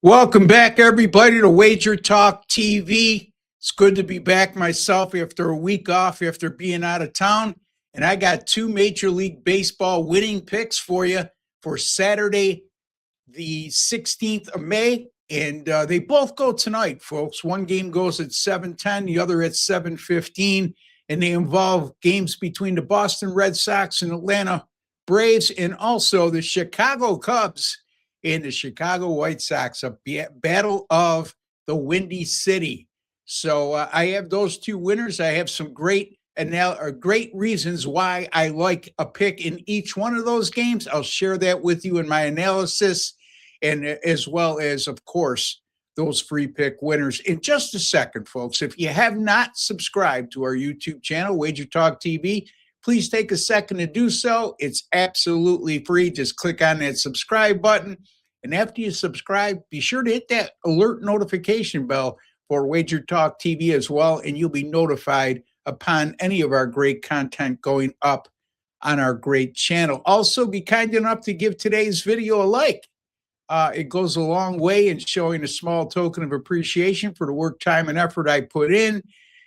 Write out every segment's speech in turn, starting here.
Welcome back, everybody, to WagerTalk TV. It's good to be back myself after a week off after being out of town. And I got two Major League Baseball winning picks for you for Saturday, the 16th of May. And they both go tonight, folks. One game goes at 7:10, the other at 7:15. And they involve games between the Boston Red Sox and Atlanta Braves, and also the Chicago Cubs and the Chicago White Sox, a battle of the Windy City. So I have those two winners. I have some great reasons why I like a pick in each one of those games. I'll share that with you in my analysis, and as well as, of course, those free pick winners in just a second, folks. If you have not subscribed to our YouTube channel, WagerTalk TV, please take a second to do so. It's absolutely free. Just click on that subscribe button. And after you subscribe, be sure to hit that alert notification bell for WagerTalk TV as well, and you'll be notified upon any of our great content going up on our great channel. Also, be kind enough to give today's video a like. It goes a long way in showing a small token of appreciation for the work, time, and effort I put in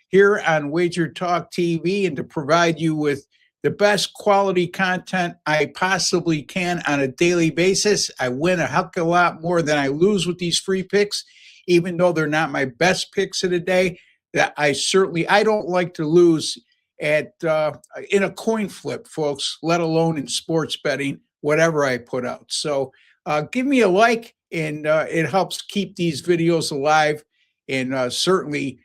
here on WagerTalk TV, and to provide you with the best quality content I possibly can on a daily basis. I win a heck of a lot more than I lose with these free picks, even though they're not my best picks of the day. That I don't like to lose at in a coin flip, folks, let alone in sports betting, whatever I put out. So give me a like, and it helps keep these videos alive, and certainly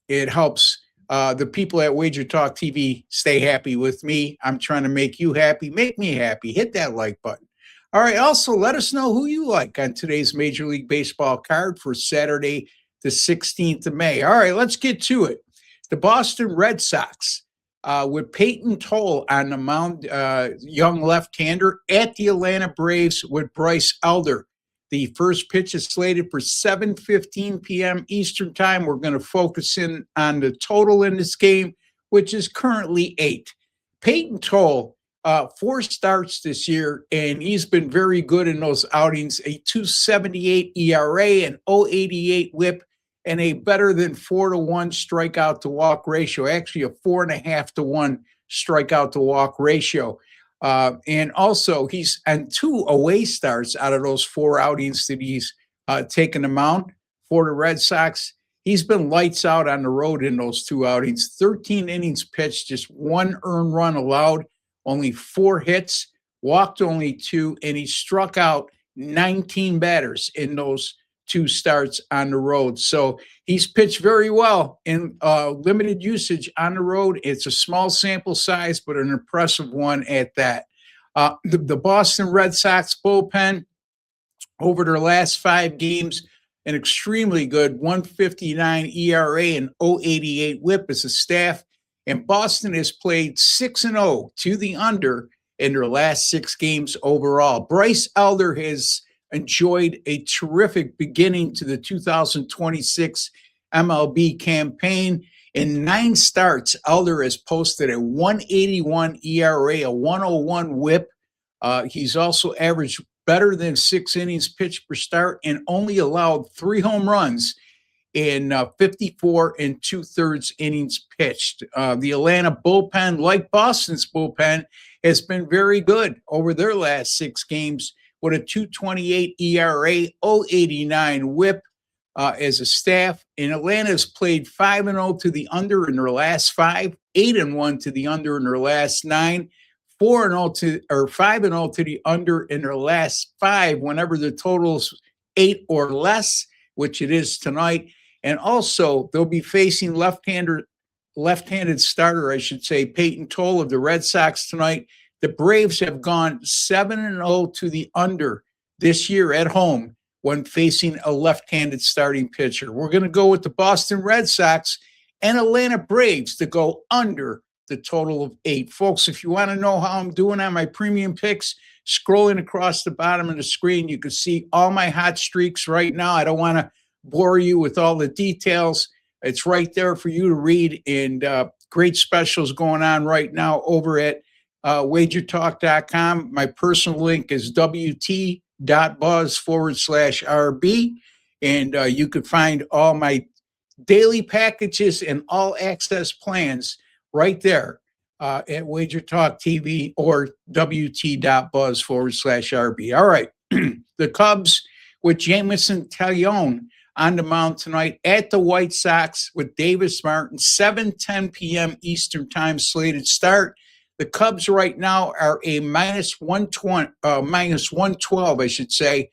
it helps the people at WagerTalk TV stay happy with me. I'm trying to make you happy. Make me happy. Hit that like button. All right. Also, let us know who you like on today's Major League Baseball card for Saturday, the 16th of May. All right, let's get to it. The Boston Red Sox with Peyton Toll on the mound, young left-hander, at the Atlanta Braves with Bryce Elder. The first pitch is slated for 7:15 p.m. Eastern time. We're going to focus in on the total in this game, which is currently 8. Peyton Toll, 4 starts this year, and he's been very good in those outings. A 2.78 ERA, an 0.88 WHIP, and a better than 4-to-1 strikeout to walk ratio. Actually, a 4.5-to-1 strikeout to walk ratio. And also, he's on 2 away starts out of those 4 outings that he's taken the mound for the Red Sox. He's been lights out on the road in those 2 outings. 13 innings pitched, just 1 earned run allowed, only 4 hits, walked only 2, and he struck out 19 batters in those 2 starts on the road. So he's pitched very well in limited usage on the road. It's a small sample size, but an impressive one at that. The Boston Red Sox bullpen over their last 5 games, an extremely good 1.59 ERA and 0.88 WHIP as a staff. And Boston has played 6-0 to the under in their last 6 games overall. Bryce Elder has enjoyed a terrific beginning to the 2026 MLB campaign. In 9 starts, Elder has posted a 1.81 ERA, a 1.01 WHIP. He's averaged better than 6 innings pitched per start, and only allowed 3 home runs in 54 2/3 innings pitched. The Atlanta bullpen, like Boston's bullpen, has been very good over their last 6 games with a 2.28 ERA, 0.89 WHIP as a staff. And Atlanta's played 5-0 to the under in their last 5, 8-1 to the under in their last 9, 5-0 to the under in their last 5 whenever the total's 8 or less, which it is tonight. And also, they'll be facing left-handed starter, I should say, Peyton Toll of the Red Sox tonight. The Braves have gone 7-0 to the under this year at home when facing a left-handed starting pitcher. We're going to go with the Boston Red Sox and Atlanta Braves to go under the total of 8. Folks, if you want to know how I'm doing on my premium picks, scrolling across the bottom of the screen, you can see all my hot streaks right now. I don't want to bore you with all the details. It's right there for you to read, and great specials going on right now over at WagerTalk.com. My personal link is WT www.wagertalk.buzz/RB. And you can find all my daily packages and all access plans right there at WagerTalk TV or wt.buzz/RB. All right. The Cubs with Jameson Taillon on the mound tonight at the White Sox with Davis Martin, 7:10 p.m. Eastern Time slated start. The Cubs right now are a minus 120, minus 112, I should say,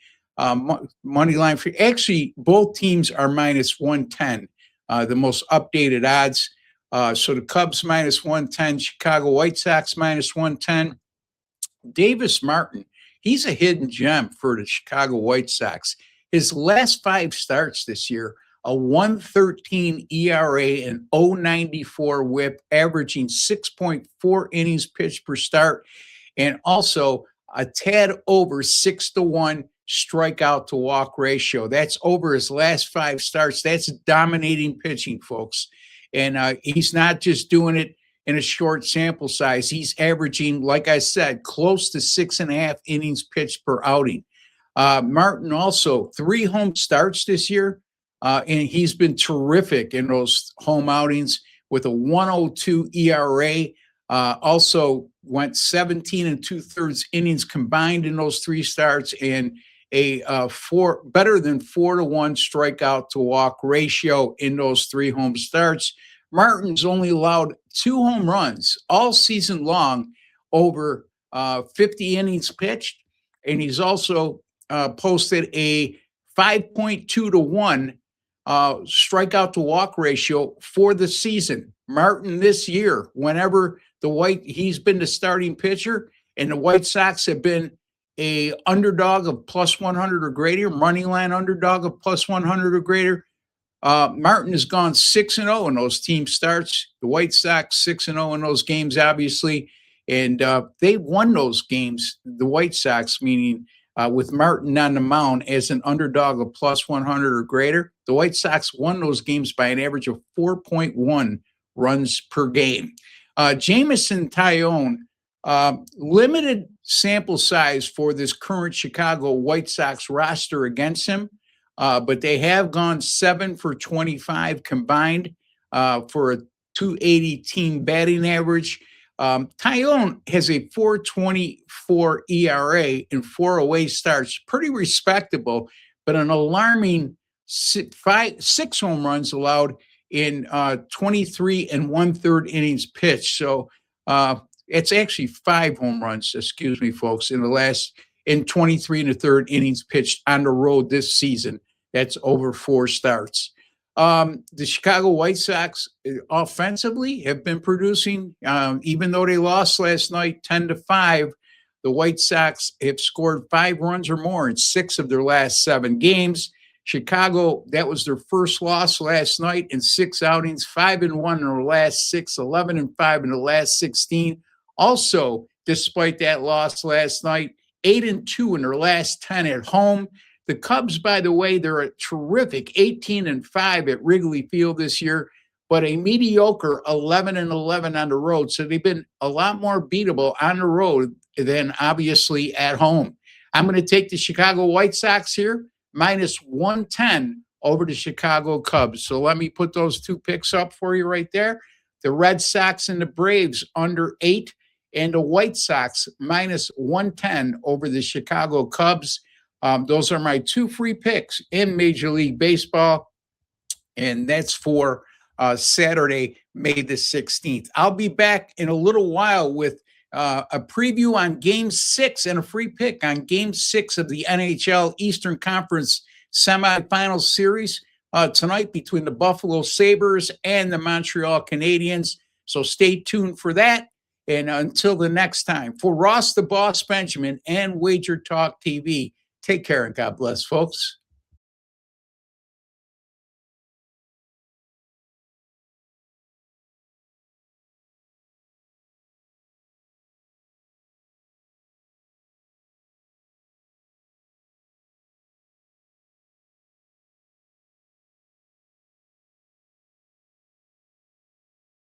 money line. For actually, both teams are minus 110, the most updated odds. So the Cubs minus 110, Chicago White Sox minus 110. Davis Martin, he's a hidden gem for the Chicago White Sox. His last 5 starts this year, a 1.13 ERA and 0.94 whip, averaging 6.4 innings pitched per start, and also a tad over 6-to-1 strikeout to walk ratio. That's over his last 5 starts. That's dominating pitching, folks. And he's not just doing it in a short sample size. He's averaging, like I said, close to 6.5 innings pitched per outing. Martin also 3 home starts this year, and he's been terrific in those home outings with a 1.02 ERA. Also went 17 2/3 innings combined in those 3 starts, and a better than 4-to-1 strikeout to walk ratio in those 3 home starts. Martin's only allowed 2 home runs all season long over 50 innings pitched, and he's also posted a 5.2-to-1 strikeout to walk ratio for the season. Martin this year, whenever he's been the starting pitcher, and the White Sox have been a underdog of plus 100 or greater, money line underdog of plus 100 or greater. Martin has gone 6-0 in those team starts. The White Sox 6-0 in those games, obviously, and they won those games. The White Sox, meaning with Martin on the mound as an underdog of plus 100 or greater. The White Sox won those games by an average of 4.1 runs per game. Jameson Taillon, limited sample size for this current Chicago White Sox roster against him, but they have gone 7 for 25 combined for a 280 team batting average. Taillon has a 4.24 ERA in 4 away starts, pretty respectable, but an alarming 6 home runs allowed in 23 1/3 innings pitched. So it's actually 5 home runs, excuse me, folks, in 23 1/3 innings pitched on the road this season. That's over 4 starts. The Chicago White Sox offensively have been producing, even though they lost last night 10-5. The White Sox have scored 5 runs or more in 6 of their last 7 games. Chicago, that was their first loss last night in 6 outings, 5-1 in their last 6, 11-5 in the last 16. Also, despite that loss last night, 8-2 in their last 10 at home. The Cubs, by the way, they're a terrific 18-5 at Wrigley Field this year, but a mediocre 11-11 on the road. So they've been a lot more beatable on the road than obviously at home. I'm going to take the Chicago White Sox here, minus 110 over the Chicago Cubs. So let me put those 2 picks up for you right there. The Red Sox and the Braves under 8, and the White Sox minus 110 over the Chicago Cubs. Those are my 2 free picks in Major League Baseball, and that's for Saturday, May the 16th. I'll be back in a little while with a preview on Game 6 and a free pick on Game 6 of the NHL Eastern Conference semifinal series tonight between the Buffalo Sabres and the Montreal Canadiens. So stay tuned for that. And until the next time, for Ross the Boss Benjamin and Wager Talk TV, take care and God bless, folks.